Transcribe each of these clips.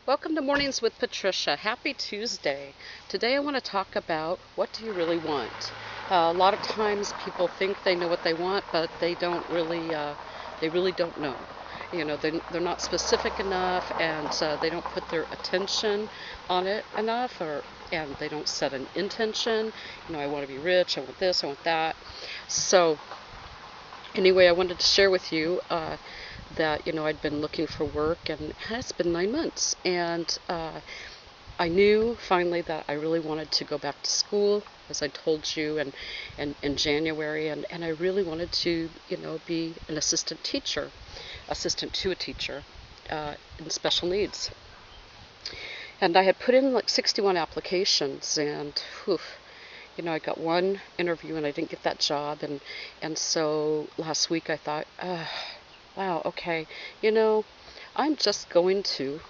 Welcome to Mornings with Patricia. Happy Tuesday. Today I want to talk about what do you really want? A lot of times people think they know what they want, but they really don't know. They're not specific enough, and they don't put their attention on it enough, and they don't set an intention. I want to be rich, I want this, I want that. So anyway, I wanted to share with you that I'd been looking for work, and it's been 9 months, and I knew finally that I really wanted to go back to school, as I told you, and in January, and I really wanted to be an assistant to a teacher in special needs. And I had put in like 61 applications, and whew, I got one interview and I didn't get that job, and so last week I thought, wow, okay, you know, I'm just going to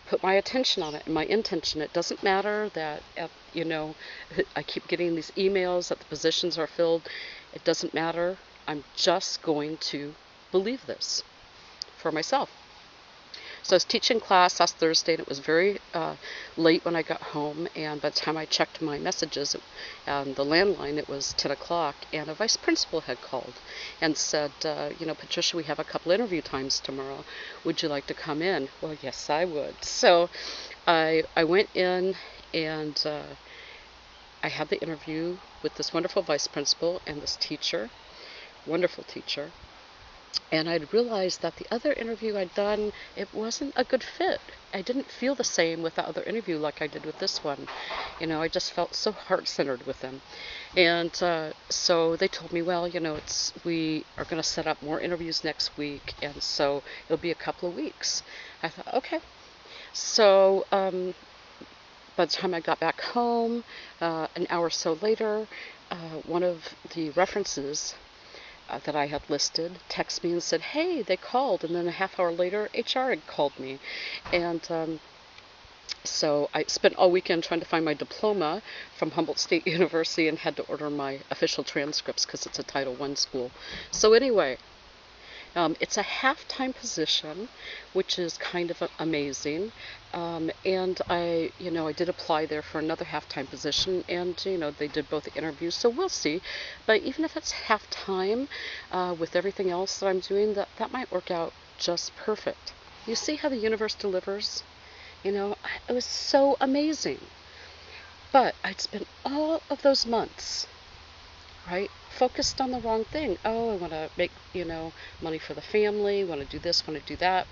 put my attention on it and my intention. It doesn't matter that, I keep getting these emails that the positions are filled. It doesn't matter. I'm just going to believe this for myself. So I was teaching class last Thursday, and it was very late when I got home. And by the time I checked my messages on the landline, it was 10 o'clock, and a vice principal had called and said, Patricia, we have a couple interview times tomorrow. Would you like to come in? Well, yes, I would. So I went in, and I had the interview with this wonderful vice principal and this teacher, wonderful teacher. And I'd realized that the other interview I'd done, it wasn't a good fit. I didn't feel the same with the other interview like I did with this one. I just felt so heart-centered with them. And so they told me, well, we are going to set up more interviews next week, and so it'll be a couple of weeks. I thought, okay. So by the time I got back home, an hour or so later, one of the references that I had listed texted me and said, hey, they called. And then a half hour later, HR had called me. And so I spent all weekend trying to find my diploma from Humboldt State University and had to order my official transcripts because it's a Title I school. So anyway, it's a half-time position, which is kind of amazing. And I did apply there for another half-time position, and, they did both the interviews, so we'll see. But even if it's half-time, with everything else that I'm doing, that might work out just perfect. You see how the universe delivers? It was so amazing. But I'd spent all of those months, right, focused on the wrong thing. Oh, I want to make, money for the family, want to do this, want to do that.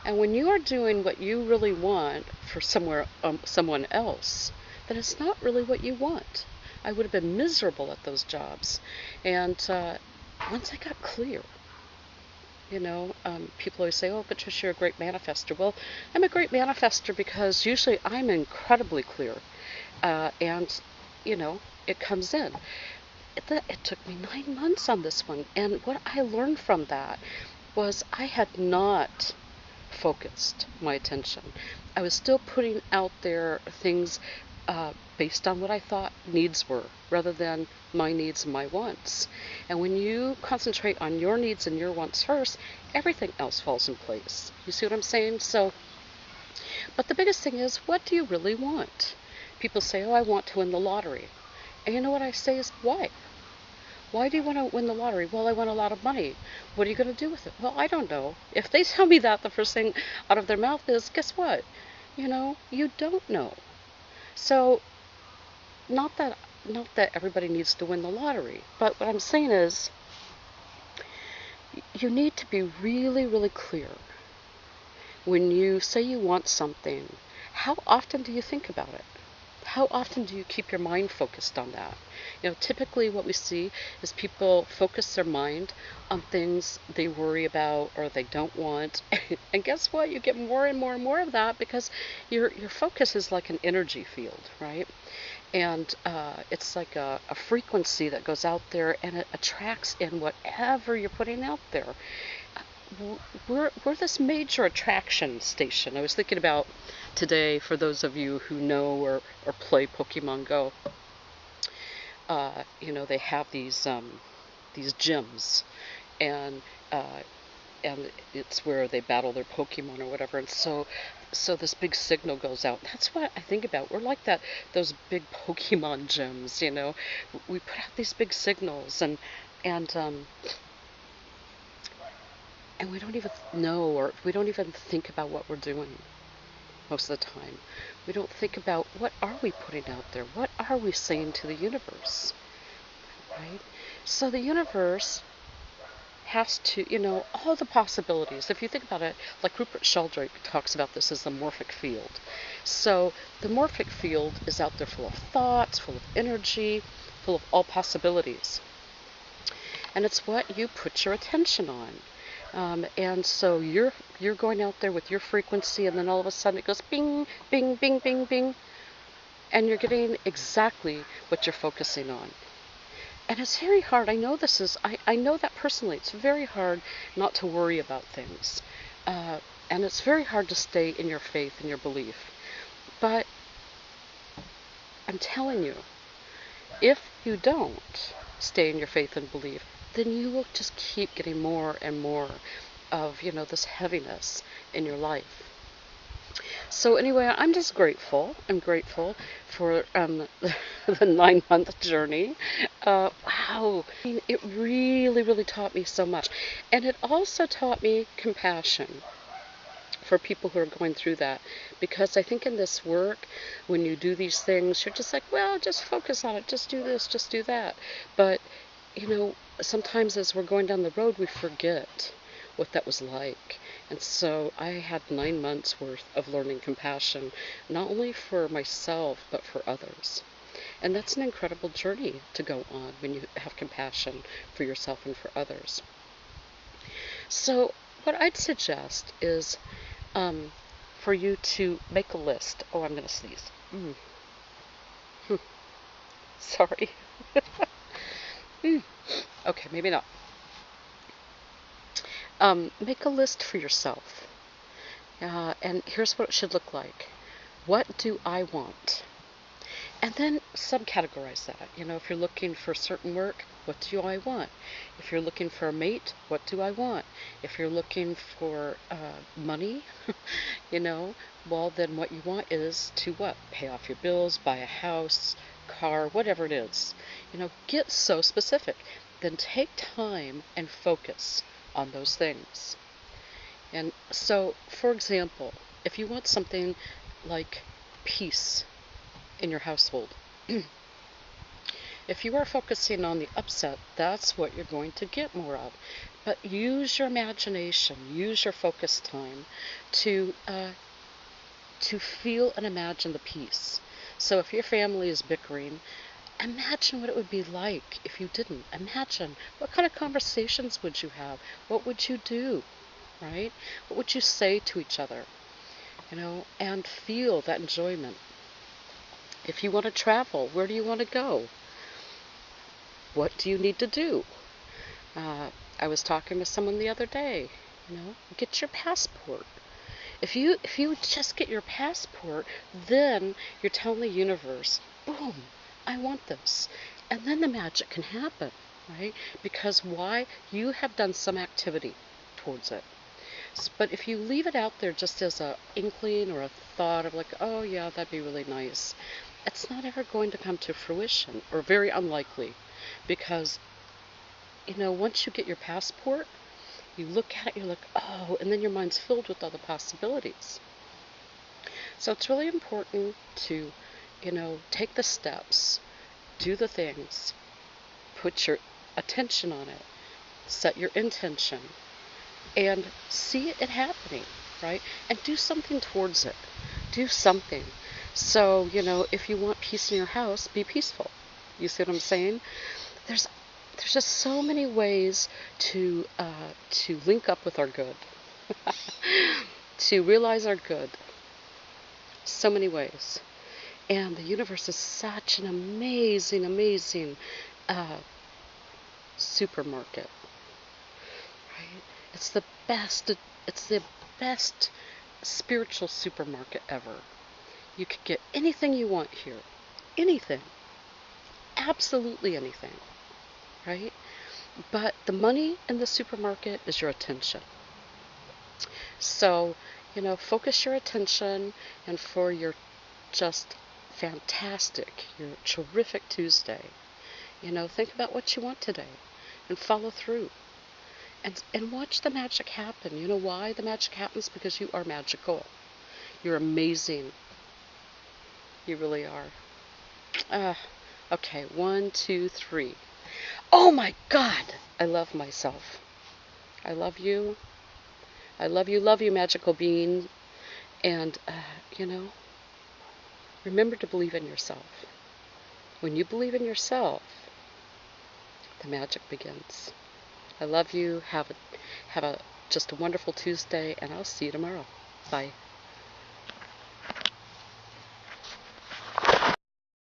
And when you are doing what you really want for someone else, then it's not really what you want. I would have been miserable at those jobs. And once I got clear, people always say, oh, Patricia, you're a great manifester. Well, I'm a great manifester because usually I'm incredibly clear. And, it comes in. It took me 9 months on this one. And what I learned from that was I had not focused my attention. I was still putting out there things based on what I thought needs were, rather than my needs and my wants. And when you concentrate on your needs and your wants first, everything else falls in place. You see what I'm saying? So, but the biggest thing is, what do you really want? People say, oh, I want to win the lottery. And you know what I say is, why? Why do you want to win the lottery? Well, I want a lot of money. What are you going to do with it? Well, I don't know. If they tell me that, the first thing out of their mouth is, guess what? You don't know. So, not that everybody needs to win the lottery, but what I'm saying is, you need to be really, really clear. When you say you want something, how often do you think about it? How often do you keep your mind focused on that? Typically what we see is people focus their mind on things they worry about or they don't want. And guess what? You get more and more and more of that because your focus is like an energy field, right? And it's like a frequency that goes out there, and it attracts in whatever you're putting out there. We're this major attraction station. I was thinking about today, for those of you who know or play Pokemon Go, they have these gyms, and and it's where they battle their Pokemon or whatever. And so this big signal goes out. That's what I think about. We're like that, those big Pokemon gyms, you know. We put out these big signals, and um, and we don't even know, or we don't even think about what we're doing most of the time. We don't think about, what are we putting out there? What are we saying to the universe, right? So the universe has to, all the possibilities. If you think about it, like Rupert Sheldrake talks about this as the morphic field. So the morphic field is out there full of thoughts, full of energy, full of all possibilities. And it's what you put your attention on. And so you're going out there with your frequency, and then all of a sudden it goes bing, bing, bing, bing, bing, and you're getting exactly what you're focusing on. And it's very hard. I know that personally. It's very hard not to worry about things. And it's very hard to stay in your faith and your belief. But I'm telling you, if you don't stay in your faith and belief, then you will just keep getting more and more of, this heaviness in your life. So anyway, I'm just grateful. I'm grateful for the 9-month journey. Wow, I mean, it really, really taught me so much. And it also taught me compassion for people who are going through that. Because I think in this work, when you do these things, you're just like, well, just focus on it. Just do this, just do that. But, sometimes as we're going down the road, we forget what that was like. And so I had 9 months worth of learning compassion, not only for myself, but for others. And that's an incredible journey to go on when you have compassion for yourself and for others. So what I'd suggest is for you to make a list. Oh, I'm going to sneeze. Sorry. Okay, maybe not. Make a list for yourself. And here's what it should look like. What do I want? And then subcategorize that. If you're looking for certain work, what do I want? If you're looking for a mate, what do I want? If you're looking for money, well, then what you want is to what? Pay off your bills, buy a house, car, whatever it is. Get so specific. Then take time and focus on those things. And so, for example, if you want something like peace in your household, if you are focusing on the upset, that's what you're going to get more of. But use your imagination, use your focus time to feel and imagine the peace. So if your family is bickering, imagine what it would be like if you didn't. Imagine what kind of conversations would you have? What would you do, right? What would you say to each other? And feel that enjoyment. If you want to travel, where do you want to go? What do you need to do? I was talking to someone the other day. Get your passport. If you just get your passport, then you're telling the universe, boom, I want this. And then the magic can happen, right? Because why? You have done some activity towards it. But if you leave it out there just as a inkling or a thought of like, oh yeah, that'd be really nice, it's not ever going to come to fruition, or very unlikely. Because, once you get your passport, you look at it, you're like, oh, and then your mind's filled with other possibilities. So it's really important to, take the steps, do the things, put your attention on it, set your intention, and see it happening, right? And do something towards it. Do something. So, if you want peace in your house, be peaceful. You see what I'm saying? There's just so many ways to link up with our good, to realize our good. So many ways. And the universe is such an amazing, amazing supermarket, right? It's the best spiritual supermarket ever. You could get anything you want here. Anything. Absolutely anything. Right? But the money in the supermarket is your attention. So, focus your attention, and for your just fantastic, your terrific Tuesday, think about what you want today and follow through. And watch the magic happen. You know why the magic happens? Because you are magical. You're amazing. You really are. Uh, okay, 1, 2, 3. Oh my God! I love myself. I love you. I love you, magical being. And, remember to believe in yourself. When you believe in yourself, the magic begins. I love you. Have a just a wonderful Tuesday, and I'll see you tomorrow. Bye.